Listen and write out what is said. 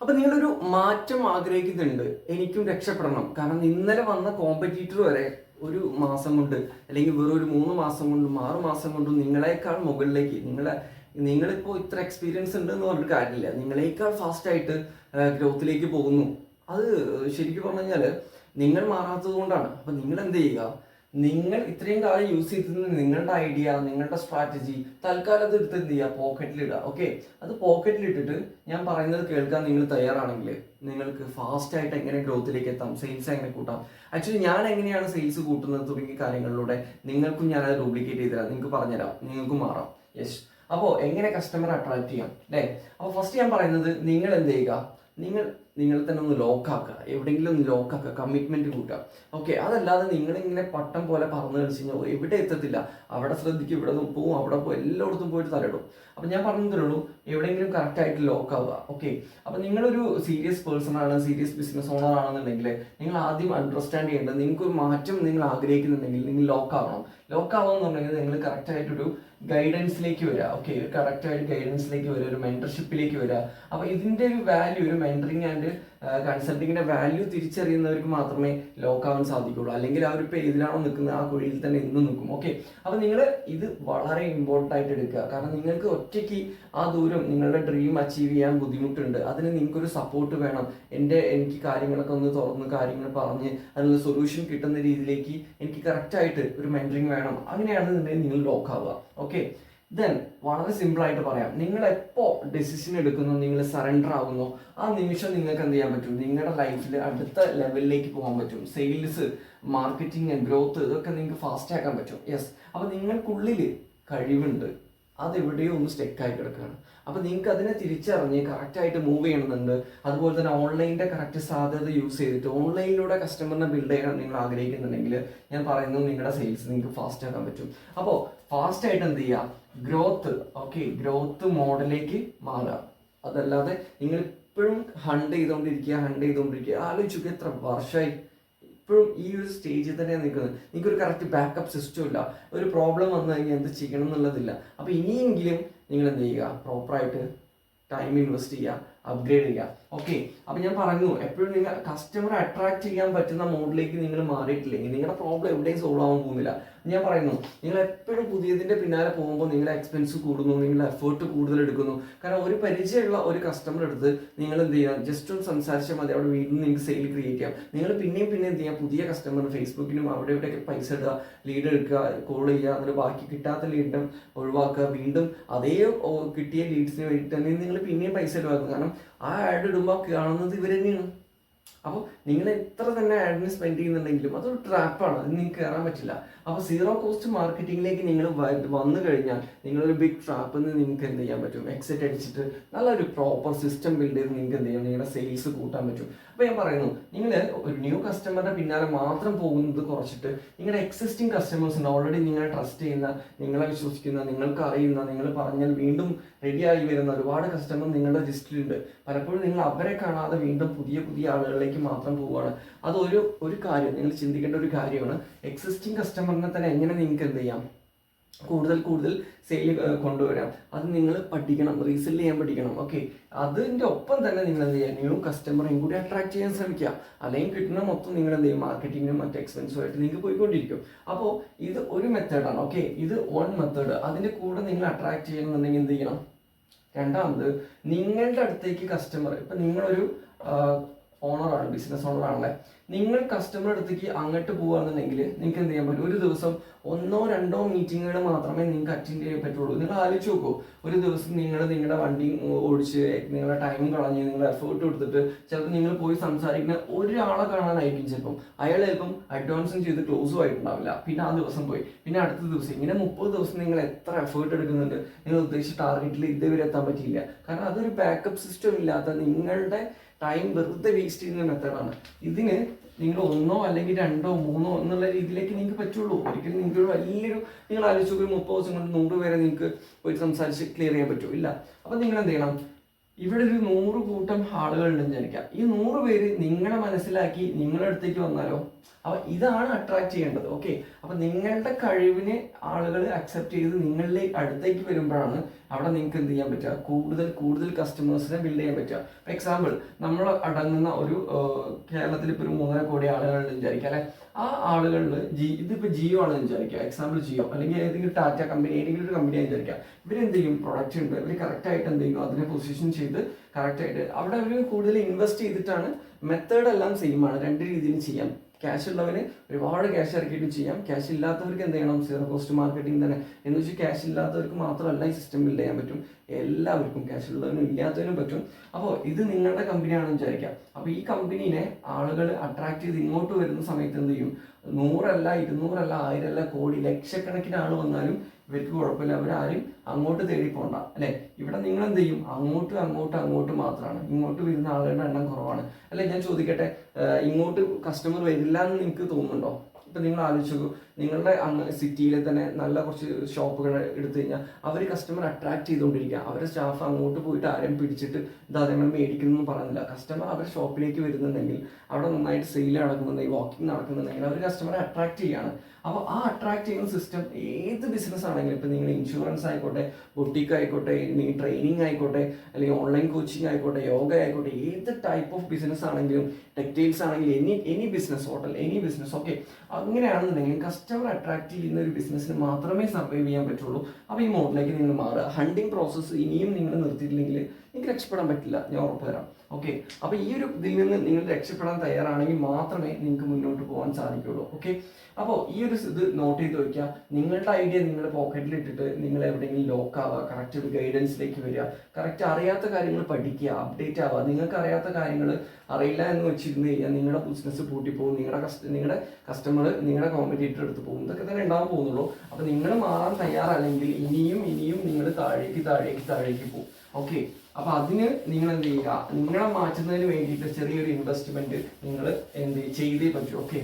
അപ്പൊ നിങ്ങളൊരു മാറ്റം ആഗ്രഹിക്കുന്നുണ്ട്, എനിക്കും രക്ഷപ്പെടണം. കാരണം ഇന്നലെ വന്ന കോമ്പറ്റീറ്റർ വരെ ഒരു മാസം കൊണ്ട് അല്ലെങ്കിൽ വെറും ഒരു 3 മാസം കൊണ്ടും 6 മാസം കൊണ്ടും നിങ്ങളെക്കാൾ മുകളിലേക്ക് നിങ്ങളിപ്പോൾ ഇത്ര എക്സ്പീരിയൻസ് ഉണ്ട് എന്ന് പറഞ്ഞിട്ട് കാര്യമില്ല, നിങ്ങളെക്കാൾ ഫാസ്റ്റ് ആയിട്ട് ഗ്രോത്തിലേക്ക് പോകുന്നു. അത് ശരിക്കും പറഞ്ഞു കഴിഞ്ഞാൽ നിങ്ങൾ മാറാത്തത് കൊണ്ടാണ്. അപ്പൊ നിങ്ങൾ എന്ത് ചെയ്യുക, നിങ്ങൾ ഇത്രയും കാലം യൂസ് ചെയ്തിരുന്ന നിങ്ങളുടെ ഐഡിയ, നിങ്ങളുടെ സ്ട്രാറ്റജി തൽക്കാലം അത് എടുത്ത് എന്ത് ചെയ്യുക, പോക്കറ്റിലിടുക. ഓക്കെ, അത് പോക്കറ്റിലിട്ടിട്ട് ഞാൻ പറയുന്നത് കേൾക്കാൻ നിങ്ങൾ തയ്യാറാണെങ്കിൽ നിങ്ങൾക്ക് ഫാസ്റ്റ് ആയിട്ട് എങ്ങനെ ഗ്രോത്തിലേക്ക് എത്താം, സെയിൽസ് എങ്ങനെ കൂട്ടാം. ആക്ച്വലി ഞാൻ എങ്ങനെയാണ് സെയിൽസ് കൂട്ടുന്നത് തുടങ്ങിയ കാര്യങ്ങളിലൂടെ നിങ്ങൾക്കും ഞാനത് ഡ്യൂപ്ലിക്കേറ്റ് ചെയ്ത് തരാം, നിങ്ങൾക്ക് പറഞ്ഞുതരാം, നിങ്ങൾക്കും മാറാം. യെസ്. അപ്പോൾ എങ്ങനെ കസ്റ്റമർ അട്രാക്ട് ചെയ്യാം അല്ലേ. അപ്പോൾ ഫസ്റ്റ് ഞാൻ പറയുന്നത്, നിങ്ങൾ എന്ത് ചെയ്യുക, നിങ്ങൾ തന്നെ ഒന്ന് ലോക്കാക്കുക, എവിടെയെങ്കിലും ഒന്ന് ലോക്കാക്കുക, കമ്മിറ്റ്മെന്റ് കൂട്ടുക. ഓക്കെ, അതല്ലാതെ നിങ്ങളിങ്ങനെ പട്ടം പോലെ പറന്ന് കളിച്ച് കഴിഞ്ഞാൽ എവിടെ എത്തത്തില്ല. അവിടെ ശ്രദ്ധിക്കും, ഇവിടെ പോവും, അവിടെ പോകും, എല്ലായിടത്തും പോയിട്ട് തലയിടും. അപ്പം ഞാൻ പറഞ്ഞതേ എവിടെയെങ്കിലും കറക്റ്റായിട്ട് ലോക്ക് ആവുക. ഓക്കെ, അപ്പം നിങ്ങളൊരു സീരിയസ് പേഴ്സൺ ആണ്, സീരിയസ് ബിസിനസ് ഓണർ ആണെന്നുണ്ടെങ്കിൽ നിങ്ങൾ ആദ്യം അണ്ടർസ്റ്റാൻഡ് ചെയ്യേണ്ടത്, നിങ്ങൾക്കൊരു മാറ്റം നിങ്ങൾ ആഗ്രഹിക്കുന്നുണ്ടെങ്കിൽ നിങ്ങൾ ലോക്ക് ആവണം. ലോക്ക് ആവുക എന്നുണ്ടെങ്കിൽ നിങ്ങൾ കറക്റ്റായിട്ടൊരു ഗൈഡൻസിലേക്ക് വരിക. ഓക്കെ, ഒരു കറക്റ്റായിട്ട് ഗൈഡൻസിലേക്ക് വരിക, ഒരു മെന്റർഷിപ്പിലേക്ക് വരിക. അപ്പോൾ ഇതിൻ്റെ ഒരു വാല്യൂ, ഒരു മെന്ററിങ് ആൻഡ് കൺസൾട്ടിങ്ങിന്റെ വാല്യൂ തിരിച്ചറിയുന്നവർക്ക് മാത്രമേ ലോക്ക് ആവാൻ സാധിക്കുള്ളൂ. അല്ലെങ്കിൽ അവർ ഇപ്പോൾ ഏതിലാണോ നിൽക്കുന്നത് ആ കുഴിയിൽ തന്നെ ഇന്നും നിൽക്കും. ഓക്കെ, അപ്പോൾ നിങ്ങൾ ഇത് വളരെ ഇമ്പോർട്ടൻ്റ് ആയിട്ട് എടുക്കുക. കാരണം നിങ്ങൾക്ക് ഒറ്റയ്ക്ക് ആ ദൂരം, നിങ്ങളുടെ ഡ്രീം അച്ചീവ് ചെയ്യാൻ ബുദ്ധിമുട്ടുണ്ട്. അതിന് നിങ്ങൾക്കൊരു സപ്പോർട്ട് വേണം. എനിക്ക് കാര്യങ്ങളൊക്കെ ഒന്ന് തുറന്ന് കാര്യങ്ങൾ പറഞ്ഞ് അതിനുള്ള സൊല്യൂഷൻ കിട്ടുന്ന രീതിയിലേക്ക് എനിക്ക് കറക്റ്റായിട്ട് ഒരു മെന്ററിങ് വേണം. അങ്ങനെയാണെന്നുണ്ടെങ്കിൽ നിങ്ങൾ ലോക്ക് ആവുക. ഓക്കെ, ദെൻ വളരെ സിമ്പിൾ ആയിട്ട് പറയാം, നിങ്ങൾ എപ്പോൾ ഡെസിഷൻ എടുക്കുന്നു, നിങ്ങൾ സറണ്ടർ ആകുന്നു, ആ നിമിഷം നിങ്ങൾക്ക് എന്ത് ചെയ്യാൻ പറ്റും, നിങ്ങളുടെ ലൈഫിൽ അടുത്ത ലെവലിലേക്ക് പോകാൻ പറ്റും. സെയിൽസ്, മാർക്കറ്റിംഗ്, ഗ്രോത്ത്, ഇതൊക്കെ നിങ്ങൾക്ക് ഫാസ്റ്റ് ആക്കാൻ പറ്റും. യെസ്. അപ്പോൾ നിങ്ങൾക്കുള്ളിൽ കഴിവുണ്ട്, അതെവിടെയോ ഒന്ന് സ്റ്റെക്കായി കിടക്കുകയാണ്. അപ്പോൾ നിങ്ങൾക്ക് അതിനെ തിരിച്ചറിഞ്ഞ് കറക്റ്റായിട്ട് മൂവ് ചെയ്യണമെന്നുണ്ട്. അതുപോലെ തന്നെ ഓൺലൈനിൻ്റെ കറക്റ്റ് സാധ്യത യൂസ് ചെയ്തിട്ട് ഓൺലൈനിലൂടെ കസ്റ്റമറിനെ ബിൽഡ് ചെയ്യാൻ നിങ്ങൾ ആഗ്രഹിക്കുന്നുണ്ടെങ്കിൽ ഞാൻ പറയുന്നു, നിങ്ങളുടെ സെയിൽസ് നിങ്ങൾക്ക് ഫാസ്റ്റ് ആക്കാൻ പറ്റും. അപ്പോൾ ഫാസ്റ്റ് ആയിട്ട് എന്ത് ചെയ്യുക, ഗ്രോത്ത്. ഓക്കെ, ഗ്രോത്ത് മോഡലിലേക്ക് മാറുക. അതല്ലാതെ നിങ്ങൾ ഇപ്പോഴും ഹണ്ട് ചെയ്തുകൊണ്ടിരിക്കുക. ആലോചിക്കുക, എത്ര വർഷമായി ഇപ്പോഴും ഈ ഒരു സ്റ്റേജിൽ തന്നെയാണ് നിൽക്കുന്നത്. നിങ്ങൾക്കൊരു കറക്റ്റ് ബാക്കപ്പ് സിസ്റ്റം ഇല്ല. ഒരു പ്രോബ്ലം വന്നു കഴിഞ്ഞാൽ എന്ത് ചെയ്യണം എന്നുള്ളതില്ല. അപ്പോൾ ഇനിയെങ്കിലും നിങ്ങൾ എന്ത് ചെയ്യുക, പ്രോപ്പറായിട്ട് ടൈം ഇൻവെസ്റ്റ് ചെയ്യുക, അപ്ഗ്രേഡ് ചെയ്യുക. ഓക്കെ, അപ്പം ഞാൻ പറഞ്ഞു, എപ്പോഴും നിങ്ങൾ കസ്റ്റമറെ അട്രാക്ട് ചെയ്യാൻ പറ്റുന്ന മോഡിലേക്ക് നിങ്ങൾ മാറിയിട്ടില്ലെങ്കിൽ നിങ്ങളുടെ പ്രോബ്ലം എവിടെയും സോൾവ് ആവാൻ പോകുന്നില്ല. ഞാൻ പറയുന്നു, നിങ്ങൾ എപ്പോഴും പുതിയതിൻ്റെ പിന്നാലെ പോകുമ്പോൾ നിങ്ങളുടെ എക്സ്പെൻസ് കൂടുന്നു, നിങ്ങളുടെ എഫേർട്ട് കൂടുതൽ എടുക്കുന്നു. കാരണം ഒരു പരിചയമുള്ള ഒരു കസ്റ്റമർ എടുത്ത് നിങ്ങൾ എന്ത് ചെയ്യുക, ജസ്റ്റ് ഒന്ന് സംസാരിച്ചാൽ മതി, അവിടെ വീണ്ടും നിങ്ങൾക്ക് സെയിൽ ക്രിയേറ്റ് ചെയ്യാം. നിങ്ങൾ പിന്നെയും എന്ത് ചെയ്യുക, പുതിയ കസ്റ്റമർ ഫേസ്ബുക്കിലും അവിടെ ഇവിടെയൊക്കെ പൈസ ഇടുക, ലീഡ് എടുക്കുക, കോൾ ചെയ്യുക, എന്നിട്ട് ബാക്കി കിട്ടാത്ത ലീഡിനും ഒഴിവാക്കുക. വീണ്ടും അതേ കിട്ടിയ ലീഡ്സിന് വേണ്ടിയിട്ട് തന്നെ നിങ്ങൾ പിന്നെയും പൈസ ഇടുവാക്കുക. കാരണം ആ ആഡ് ഇടുമ്പോൾ കാണുന്നത് ഇവർ തന്നെയാണ്. അപ്പോൾ നിങ്ങൾ എത്ര തന്നെ ആഡിന് സ്പെൻഡ് ചെയ്യുന്നുണ്ടെങ്കിലും അതൊരു ട്രാപ്പാണ്, അത് നിങ്ങൾക്ക് കയറാൻ പറ്റില്ല. അപ്പോൾ സീറോ കോസ്റ്റ് മാർക്കറ്റിംഗിലേക്ക് നിങ്ങൾ വന്നു കഴിഞ്ഞാൽ നിങ്ങളൊരു ബിഗ് ട്രാപ്പിൽ നിന്ന് നിങ്ങൾക്ക് എന്ത് ചെയ്യാൻ പറ്റും, എക്സിറ്റ് അടിച്ചിട്ട് നല്ലൊരു പ്രോപ്പർ സിസ്റ്റം ബിൽഡ് ചെയ്ത് നിങ്ങൾക്ക് എന്ത് ചെയ്യാം, നിങ്ങളുടെ സെയിൽസ് കൂട്ടാൻ പറ്റും. അപ്പോൾ ഞാൻ പറയുന്നു, നിങ്ങൾ ഒരു ന്യൂ കസ്റ്റമറുടെ പിന്നാലെ മാത്രം പോകുന്നത് കുറച്ചിട്ട് നിങ്ങളുടെ എക്സിസ്റ്റിംഗ് കസ്റ്റമേഴ്സ് ഉണ്ട്, ഓൾറെഡി നിങ്ങളെ ട്രസ്റ്റ് ചെയ്യുന്ന, നിങ്ങളെ വിശ്വസിക്കുന്ന, നിങ്ങൾക്ക് അറിയുന്ന, നിങ്ങൾ പറഞ്ഞാൽ വീണ്ടും റെഡിയായി വരുന്ന ഒരുപാട് കസ്റ്റമർ നിങ്ങളുടെ ലിസ്റ്റിലുണ്ട്. പലപ്പോഴും നിങ്ങൾ അവരെ കാണാതെ വീണ്ടും പുതിയ ആളുകളിലേക്ക് മാത്രം പോവുകയാണ്. അത് ഒരു കാര്യം നിങ്ങൾ ചിന്തിക്കേണ്ട ഒരു കാര്യമാണ്. എക്സിസ്റ്റിംഗ് കസ്റ്റമറിനെ തന്നെ എങ്ങനെ നിങ്ങൾക്ക് എന്ത് ചെയ്യാം, കൂടുതൽ സെയിൽ കൊണ്ടുവരാം, അത് നിങ്ങൾ പഠിക്കണം, റീസെല് ചെയ്യാൻ പഠിക്കണം. ഓക്കെ, അതിൻ്റെ ഒപ്പം തന്നെ നിങ്ങൾ എന്ത് ചെയ്യുക, ന്യൂ കസ്റ്റമറേയും കൂടി അട്രാക്ട് ചെയ്യാൻ ശ്രമിക്കുക. അല്ലെങ്കിൽ കിട്ടുന്ന മൊത്തം നിങ്ങൾ എന്ത് ചെയ്യും, മാർക്കറ്റിങ്ങിനും മറ്റ് എക്സ്പെൻസുമായിട്ട് നിങ്ങൾക്ക് പോയിക്കൊണ്ടിരിക്കും. അപ്പോൾ ഇത് ഒരു മെത്തേഡാണ്. ഓക്കെ, ഇത് വൺ മെത്തേഡ്. അതിൻ്റെ കൂടെ നിങ്ങൾ അട്രാക്ട് ചെയ്യണമെന്നുണ്ടെങ്കിൽ എന്ത് ചെയ്യണം, രണ്ടാമത് നിങ്ങളുടെ അടുത്തേക്ക് കസ്റ്റമർ, ഇപ്പം നിങ്ങളൊരു ഓണറാണ്, ബിസിനസ് ഓണറാണല്ലേ, നിങ്ങൾ കസ്റ്റമർ അടുത്തേക്ക് അങ്ങോട്ട് പോകുകയാണെന്നുണ്ടെങ്കിൽ നിങ്ങൾക്ക് എന്ത് ചെയ്യാൻ പറ്റും, ഒരു ദിവസം 1-2 മീറ്റിങ്ങുകൾ മാത്രമേ നിങ്ങൾക്ക് അറ്റൻഡ് ചെയ്യാൻ പറ്റുള്ളൂ. നിങ്ങൾ ആലോചിച്ച് നോക്കൂ, ഒരു ദിവസം നിങ്ങളുടെ വണ്ടി ഓടിച്ച് നിങ്ങളുടെ ടൈം കളഞ്ഞ് നിങ്ങൾ എഫേർട്ട് കൊടുത്തിട്ട് ചിലപ്പോൾ നിങ്ങൾ പോയി സംസാരിക്കുന്ന ഒരാളെ കാണാനായിരിക്കും. അയാൾ ചിലപ്പം അഡ്വാൻസും ചെയ്ത് ക്ലോസും ആയിട്ടുണ്ടാവില്ല. പിന്നെ ആ ദിവസം പോയി, പിന്നെ അടുത്ത ദിവസം, ഇങ്ങനെ 30 ദിവസം നിങ്ങൾ എത്ര എഫേർട്ട് എടുക്കുന്നുണ്ട്, നിങ്ങൾ ഉദ്ദേശിച്ച ടാർഗറ്റിൽ ഇതുവരെ എത്താൻ പറ്റിയില്ല. കാരണം അതൊരു ബാക്കപ്പ് സിസ്റ്റം ഇല്ലാത്ത നിങ്ങളുടെ ടൈം വെറുതെ വേസ്റ്റ് ചെയ്യുന്ന മെത്തേഡാണ്. ഇതിന് നിങ്ങൾ 1 അല്ലെങ്കിൽ 2 3 എന്നുള്ള രീതിയിലേക്ക് നിങ്ങൾക്ക് പറ്റുള്ളൂ. ഒരിക്കലും നിങ്ങൾക്ക് നിങ്ങൾ ആലോചിച്ച് ഒരു 30 ദിവസം കൊണ്ട് 100 പേരെ നിങ്ങൾക്ക് പോയി സംസാരിച്ച് ക്ലിയർ ചെയ്യാൻ പറ്റുമോ? ഇല്ല. അപ്പം നിങ്ങൾ എന്ത് ചെയ്യണം, ഇവിടെ ഒരു 100 കൂട്ടം ആളുകളുണ്ടെന്ന് വിചാരിക്കാം. ഈ 100 പേര് നിങ്ങളെ മനസ്സിലാക്കി നിങ്ങളുടെ അടുത്തേക്ക് വന്നാലോ? അപ്പൊ ഇതാണ് അട്രാക്ട് ചെയ്യേണ്ടത്. ഓക്കെ, അപ്പൊ നിങ്ങളുടെ കഴിവിനെ ആളുകൾ അക്സെപ്റ്റ് ചെയ്ത് നിങ്ങളിലേക്ക് അടുത്തേക്ക് വരുമ്പോഴാണ് അവിടെ നിങ്ങൾക്ക് എന്ത് ചെയ്യാൻ പറ്റുക, കൂടുതൽ കൂടുതൽ കസ്റ്റമേഴ്സിനെ ബിൽഡ് ചെയ്യാൻ പറ്റുക. ഫോർ എക്സാമ്പിൾ, നമ്മൾ അടങ്ങുന്ന ഒരു കേരളത്തിൽ ഇപ്പോൾ ഒരു 3.5 കോടി ആളുകളുണ്ട് വിചാരിക്കാം അല്ലെ. ആ ആളുകളിൽ ഇതിപ്പോൾ ജിയോ ആണെന്ന് വിചാരിക്കുക, എക്സാമ്പിൾ ജിയോ, അല്ലെങ്കിൽ ഏതെങ്കിലും ടാറ്റ കമ്പനി, ഏതെങ്കിലും ഒരു കമ്പനി വിചാരിക്കുക. ഇവരെന്ത് ചെയ്യും, പ്രൊഡക്റ്റ് ഉണ്ട്, ഇവർ കറക്റ്റായിട്ട് എന്ത് ചെയ്യും, അതിനെ പൊസിഷൻ ചെയ്ത് കറക്റ്റായിട്ട് അവിടെ അവർ കൂടുതൽ ഇൻവെസ്റ്റ് ചെയ്തിട്ടാണ്. മെത്തേഡ് എല്ലാം സെയിം ആണ്, 2 രീതിയിലും ചെയ്യാം. ക്യാഷ് ഉള്ളവന് ഒരുപാട് ക്യാഷ് ഇറക്കിയിട്ട് ചെയ്യാം, ക്യാഷ് ഇല്ലാത്തവർക്ക് എന്ത് ചെയ്യണം, സീറോ കോസ്റ്റ് മാർക്കറ്റിംഗ് തന്നെ. എന്ന് വെച്ചാൽ ക്യാഷ് ഇല്ലാത്തവർക്ക് മാത്രമല്ല ഈ സിസ്റ്റം ബിൽഡ് ചെയ്യാൻ പറ്റും, എല്ലാവർക്കും, ക്യാഷ് ഉള്ളവനും ഇല്ലാത്തവനും പറ്റും. അപ്പോൾ ഇത് നിങ്ങളുടെ കമ്പനിയാണെന്ന് വിചാരിക്കാം. അപ്പോൾ ഈ കമ്പനീനെ ആളുകൾ അട്രാക്ട് ചെയ്ത് ഇങ്ങോട്ട് വരുന്ന സമയത്ത് എന്ത് ചെയ്യും, 100 അല്ല 200 അല്ല 1000 അല്ല കോടി ലക്ഷക്കണക്കിന് ആൾ വന്നാലും ഇവർക്ക് കുഴപ്പമില്ല, അവരാരും അങ്ങോട്ട് തേടി പോകണ്ട അല്ലെ. ഇവിടെ നിങ്ങൾ എന്ത് ചെയ്യും, അങ്ങോട്ട് മാത്രമാണ്, ഇങ്ങോട്ട് വരുന്ന ആളുകളുടെ എണ്ണം കുറവാണ് അല്ലെ. ഞാൻ ചോദിക്കട്ടെ, ഇങ്ങോട്ട് കസ്റ്റമർ വരില്ല എന്ന് നിങ്ങൾക്ക് തോന്നുന്നുണ്ടോ? ഇപ്പം നിങ്ങൾ ആലോചിച്ചു, നിങ്ങളുടെ സിറ്റിയിലെ തന്നെ നല്ല കുറച്ച് ഷോപ്പുകൾ എടുത്തു കഴിഞ്ഞാൽ അവർ കസ്റ്റമർ അട്രാക്ട് ചെയ്തുകൊണ്ടിരിക്കുക. അവരുടെ സ്റ്റാഫ് അങ്ങോട്ട് പോയിട്ട് ആരെയും പിടിച്ചിട്ട് ഇതാ നിങ്ങൾ മേടിക്കുന്നു പറയുന്നില്ല. കസ്റ്റമർ അവരുടെ ഷോപ്പിലേക്ക് വരുന്നുണ്ടെങ്കിൽ, അവിടെ നന്നായിട്ട് സെയിൽ നടക്കുന്നുണ്ടെങ്കിൽ, വാക്കിംഗ് നടക്കുന്നുണ്ടെങ്കിൽ അവർ കസ്റ്റമറെ അട്രാക്ട് ചെയ്യുകയാണ്. അപ്പോൾ ആ അട്രാക്ട് ചെയ്യുന്ന സിസ്റ്റം ഏത് ബിസിനസ് ആണെങ്കിലും, ഇപ്പം നിങ്ങൾ ഇൻഷുറൻസ് ആയിക്കോട്ടെ, ബൊട്ടിക്ക് ആയിക്കോട്ടെ, നിങ്ങൾ ട്രെയിനിങ് ആയിക്കോട്ടെ, അല്ലെങ്കിൽ ഓൺലൈൻ കോച്ചിങ് ആയിക്കോട്ടെ, യോഗ ആയിക്കോട്ടെ, ഏത് ടൈപ്പ് ഓഫ് ബിസിനസ് ആണെങ്കിലും, ടെക്സ്റ്റൈൽസ് ആണെങ്കിൽ, any business, hotel, any business. Okay, അങ്ങനെയാണെന്നുണ്ടെങ്കിൽ കസ്റ്റമർ അട്രാക്ട് ചെയ്യുന്ന ഒരു ബിസിനസ്സിന് മാത്രമേ സർവൈവ് ചെയ്യാൻ പറ്റുള്ളൂ. അപ്പോൾ ഈ മോഡിലേക്ക് നിങ്ങൾ മാറുക. ഹണ്ടിങ് പ്രോസസ്സ് ഇനിയും നിങ്ങൾ നിർത്തിയിട്ടില്ലെങ്കിൽ നിങ്ങൾക്ക് രക്ഷപ്പെടാൻ പറ്റില്ല, ഞാൻ ഉറപ്പ് തരാം. ഓക്കെ, അപ്പോൾ ഈ ഒരു ഇതിൽ നിന്ന് നിങ്ങൾ രക്ഷപ്പെടാൻ തയ്യാറാണെങ്കിൽ മാത്രമേ നിങ്ങൾക്ക് മുന്നോട്ട് പോകാൻ സാധിക്കുള്ളൂ. ഓക്കെ, അപ്പോൾ ഈ ഒരു ഇത് നോട്ട് ചെയ്ത് വയ്ക്കുക. നിങ്ങളുടെ ഐഡിയ നിങ്ങളുടെ പോക്കറ്റിൽ ഇട്ടിട്ട് നിങ്ങൾ എവിടെയെങ്കിലും ലോക്ക് ആവുക, കറക്റ്റ് ഒരു ഗൈഡൻസിലേക്ക് വരിക, കറക്റ്റ് അറിയാത്ത കാര്യങ്ങൾ പഠിക്കുക, അപ്ഡേറ്റ് ആവുക. നിങ്ങൾക്ക് അറിയാത്ത കാര്യങ്ങൾ അറിയില്ല എന്ന് വെച്ചിരുന്ന് കഴിഞ്ഞാൽ നിങ്ങളുടെ ബിസിനസ് പൂട്ടിപ്പോകും, നിങ്ങളുടെ കസ്റ്റമർ നിങ്ങളുടെ കോമ്പറ്റീറ്റർ എടുത്ത് പോകും, ഇതൊക്കെ തന്നെ ഉണ്ടാകാൻ പോകുന്നുള്ളൂ. അപ്പോൾ നിങ്ങൾ മാറാൻ തയ്യാറല്ലെങ്കിൽ ഇനിയും നിങ്ങൾ താഴേക്ക് പോകും. ഓക്കെ, അപ്പോൾ അതിന് നിങ്ങൾ എന്ത് ചെയ്യുക, നിങ്ങളെ മാറ്റുന്നതിന് വേണ്ടിയിട്ട് ചെറിയൊരു ഇൻവെസ്റ്റ്മെന്റ് നിങ്ങൾ എന്ത് ചെയ്തേ പറ്റൂ. ഓക്കെ.